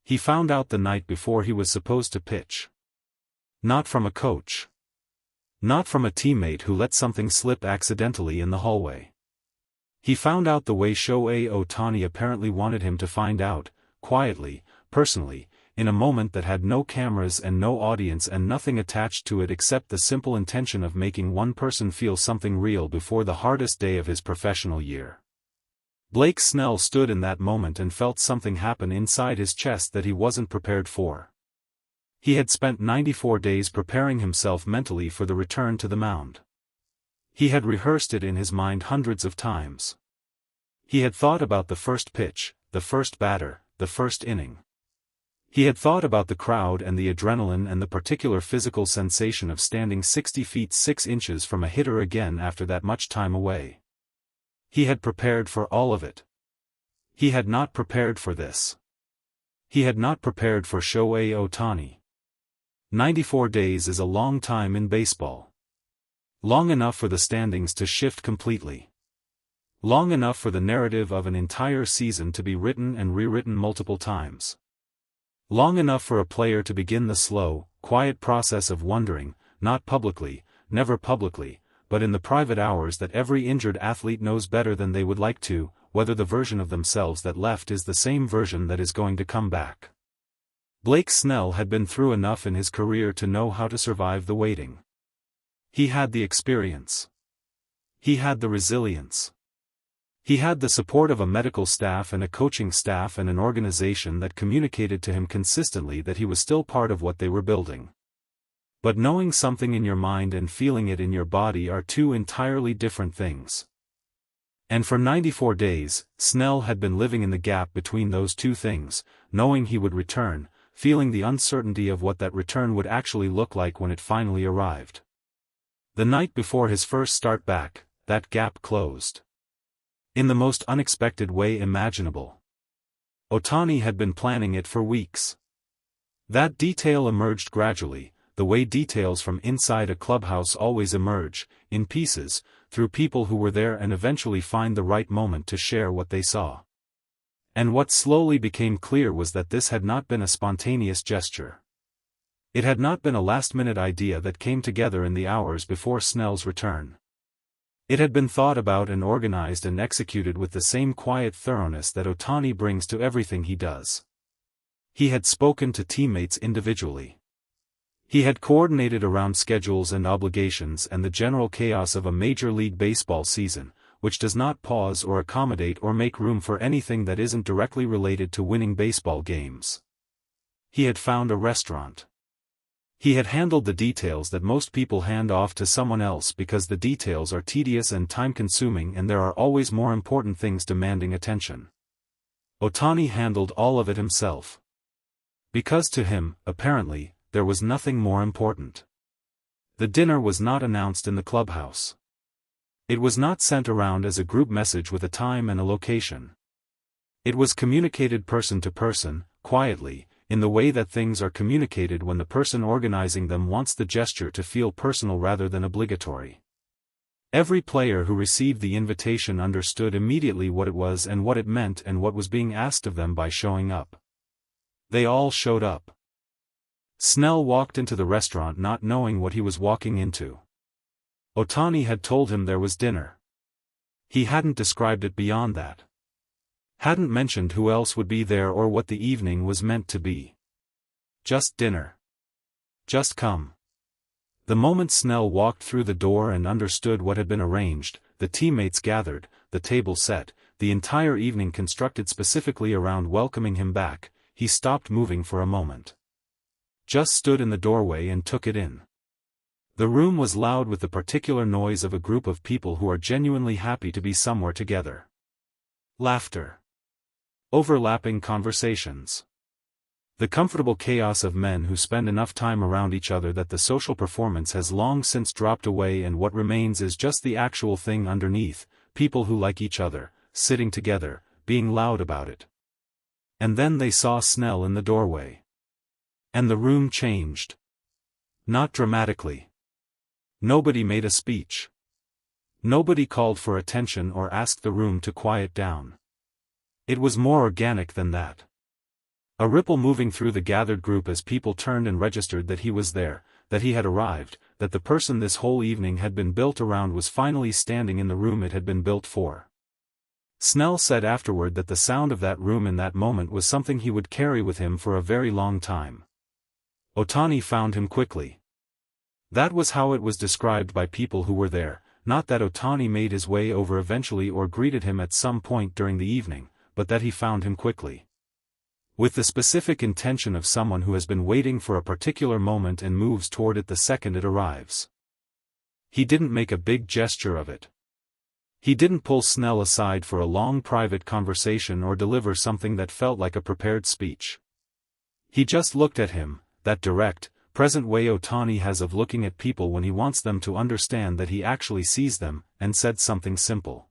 He found out the night before he was supposed to pitch. Not from a coach. Not from a teammate who let something slip accidentally in the hallway. He found out the way Shohei Ohtani apparently wanted him to find out, quietly, personally, in a moment that had no cameras and no audience and nothing attached to it except the simple intention of making one person feel something real before the hardest day of his professional year. Blake Snell stood in that moment and felt something happen inside his chest that he wasn't prepared for. He had spent 94 days preparing himself mentally for the return to the mound. He had rehearsed it in his mind hundreds of times. He had thought about the first pitch, the first batter, the first inning. He had thought about the crowd and the adrenaline and the particular physical sensation of standing 60 feet 6 inches from a hitter again after that much time away. He had prepared for all of it. He had not prepared for this. He had not prepared for Shohei Ohtani. 94 days is a long time in baseball. Long enough for the standings to shift completely. Long enough for the narrative of an entire season to be written and rewritten multiple times. Long enough for a player to begin the slow, quiet process of wondering, not publicly, never publicly, but in the private hours that every injured athlete knows better than they would like to, whether the version of themselves that left is the same version that is going to come back. Blake Snell had been through enough in his career to know how to survive the waiting. He had the experience. He had the resilience. He had the support of a medical staff and a coaching staff and an organization that communicated to him consistently that he was still part of what they were building. But knowing something in your mind and feeling it in your body are two entirely different things. And for 94 days, Snell had been living in the gap between those two things, knowing he would return, feeling the uncertainty of what that return would actually look like when it finally arrived. The night before his first start back, that gap closed. In the most unexpected way imaginable. Ohtani had been planning it for weeks. That detail emerged gradually, the way details from inside a clubhouse always emerge, in pieces, through people who were there and eventually find the right moment to share what they saw. And what slowly became clear was that this had not been a spontaneous gesture. It had not been a last-minute idea that came together in the hours before Snell's return. It had been thought about and organized and executed with the same quiet thoroughness that Ohtani brings to everything he does. He had spoken to teammates individually. He had coordinated around schedules and obligations and the general chaos of a Major League Baseball season, which does not pause or accommodate or make room for anything that isn't directly related to winning baseball games. He had found a restaurant. He had handled the details that most people hand off to someone else because the details are tedious and time-consuming and there are always more important things demanding attention. Ohtani handled all of it himself. Because to him, apparently, there was nothing more important. The dinner was not announced in the clubhouse. It was not sent around as a group message with a time and a location. It was communicated person to person, quietly, in the way that things are communicated when the person organizing them wants the gesture to feel personal rather than obligatory. Every player who received the invitation understood immediately what it was and what it meant and what was being asked of them by showing up. They all showed up. Snell walked into the restaurant not knowing what he was walking into. Ohtani had told him there was dinner. He hadn't described it beyond that. Hadn't mentioned who else would be there or what the evening was meant to be. Just dinner. Just come. The moment Snell walked through the door and understood what had been arranged, the teammates gathered, the table set, the entire evening constructed specifically around welcoming him back, he stopped moving for a moment. Just stood in the doorway and took it in. The room was loud with the particular noise of a group of people who are genuinely happy to be somewhere together. Laughter. Overlapping conversations. The comfortable chaos of men who spend enough time around each other that the social performance has long since dropped away and what remains is just the actual thing underneath, people who like each other, sitting together, being loud about it. And then they saw Snell in the doorway. And the room changed. Not dramatically. Nobody made a speech. Nobody called for attention or asked the room to quiet down. It was more organic than that. A ripple moving through the gathered group as people turned and registered that he was there, that he had arrived, that the person this whole evening had been built around was finally standing in the room it had been built for. Snell said afterward that the sound of that room in that moment was something he would carry with him for a very long time. Ohtani found him quickly. That was how it was described by people who were there, not that Ohtani made his way over eventually or greeted him at some point during the evening, but that he found him quickly. With the specific intention of someone who has been waiting for a particular moment and moves toward it the second it arrives. He didn't make a big gesture of it. He didn't pull Snell aside for a long private conversation or deliver something that felt like a prepared speech. He just looked at him, that direct, present way Ohtani has of looking at people when he wants them to understand that he actually sees them, and said something simple.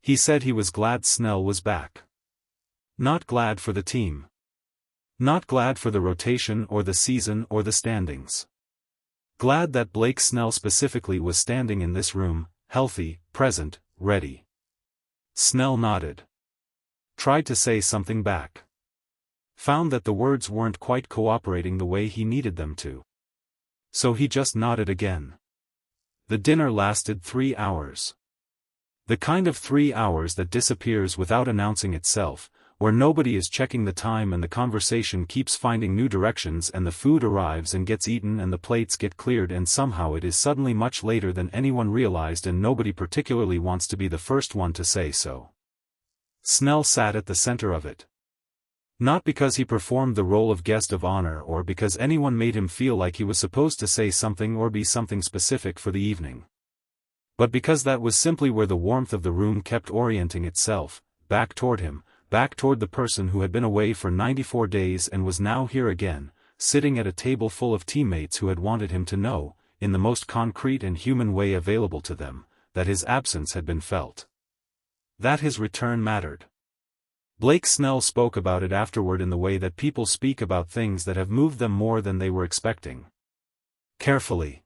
He said he was glad Snell was back. Not glad for the team. Not glad for the rotation or the season or the standings. Glad that Blake Snell specifically was standing in this room, healthy, present, ready. Snell nodded. Tried to say something back. Found that the words weren't quite cooperating the way he needed them to. So he just nodded again. The dinner lasted 3 hours. The kind of 3 hours that disappears without announcing itself, where nobody is checking the time and the conversation keeps finding new directions and the food arrives and gets eaten and the plates get cleared and somehow it is suddenly much later than anyone realized and nobody particularly wants to be the first one to say so. Snell sat at the center of it. Not because he performed the role of guest of honor or because anyone made him feel like he was supposed to say something or be something specific for the evening. But because that was simply where the warmth of the room kept orienting itself, back toward him, back toward the person who had been away for 94 days and was now here again, sitting at a table full of teammates who had wanted him to know, in the most concrete and human way available to them, that his absence had been felt. That his return mattered. Blake Snell spoke about it afterward in the way that people speak about things that have moved them more than they were expecting. Carefully.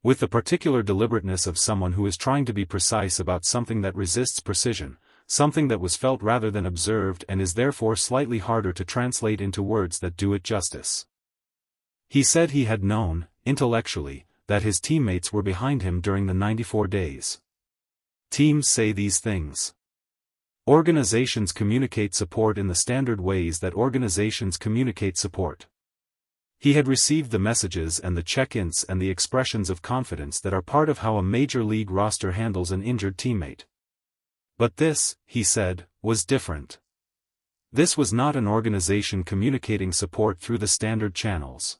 With the particular deliberateness of someone who is trying to be precise about something that resists precision, something that was felt rather than observed and is therefore slightly harder to translate into words that do it justice. He said he had known, intellectually, that his teammates were behind him during the 94 days. Teams say these things. Organizations communicate support in the standard ways that organizations communicate support. He had received the messages and the check-ins and the expressions of confidence that are part of how a major league roster handles an injured teammate. But this, he said, was different. This was not an organization communicating support through the standard channels.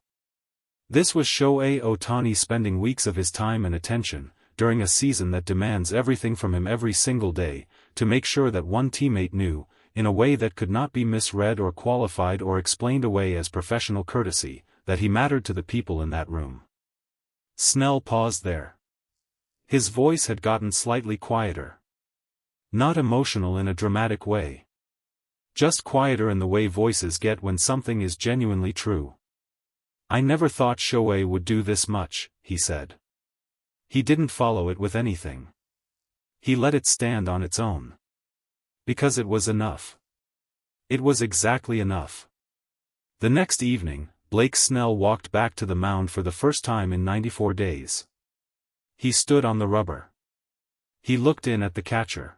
This was Shohei Ohtani spending weeks of his time and attention, during a season that demands everything from him every single day, to make sure that one teammate knew, in a way that could not be misread or qualified or explained away as professional courtesy, that he mattered to the people in that room. Snell paused there. His voice had gotten slightly quieter. Not emotional in a dramatic way. Just quieter in the way voices get when something is genuinely true. I never thought Shohei would do this much, he said. He didn't follow it with anything. He let it stand on its own. Because it was enough. It was exactly enough. The next evening, Blake Snell walked back to the mound for the first time in 94 days. He stood on the rubber. He looked in at the catcher.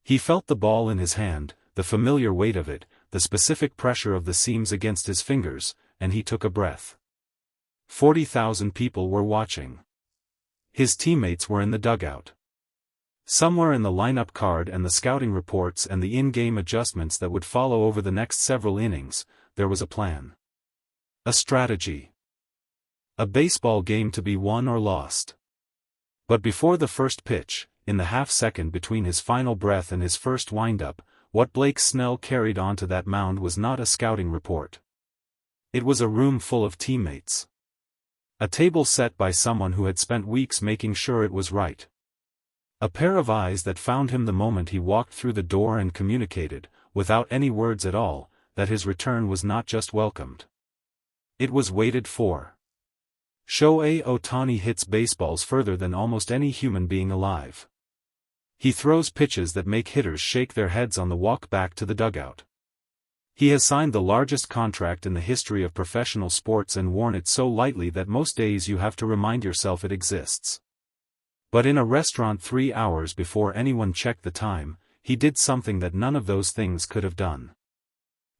He felt the ball in his hand, the familiar weight of it, the specific pressure of the seams against his fingers, and he took a breath. 40,000 people were watching. His teammates were in the dugout. Somewhere in the lineup card and the scouting reports and the in-game adjustments that would follow over the next several innings, there was a plan. A strategy. A baseball game to be won or lost. But before the first pitch, in the half-second between his final breath and his first wind-up, what Blake Snell carried onto that mound was not a scouting report. It was a room full of teammates. A table set by someone who had spent weeks making sure it was right. A pair of eyes that found him the moment he walked through the door and communicated, without any words at all, that his return was not just welcomed. It was waited for. Shohei Ohtani hits baseballs further than almost any human being alive. He throws pitches that make hitters shake their heads on the walk back to the dugout. He has signed the largest contract in the history of professional sports and worn it so lightly that most days you have to remind yourself it exists. But in a restaurant 3 hours before anyone checked the time, he did something that none of those things could have done.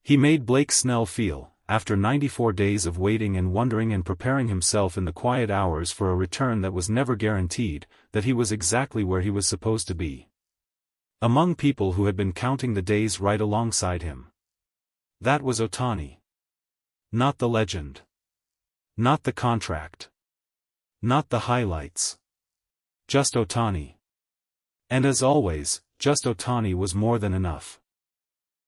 He made Blake Snell feel, after 94 days of waiting and wondering and preparing himself in the quiet hours for a return that was never guaranteed, that he was exactly where he was supposed to be. Among people who had been counting the days right alongside him. That was Ohtani. Not the legend. Not the contract. Not the highlights. Just Ohtani. And as always, just Ohtani was more than enough.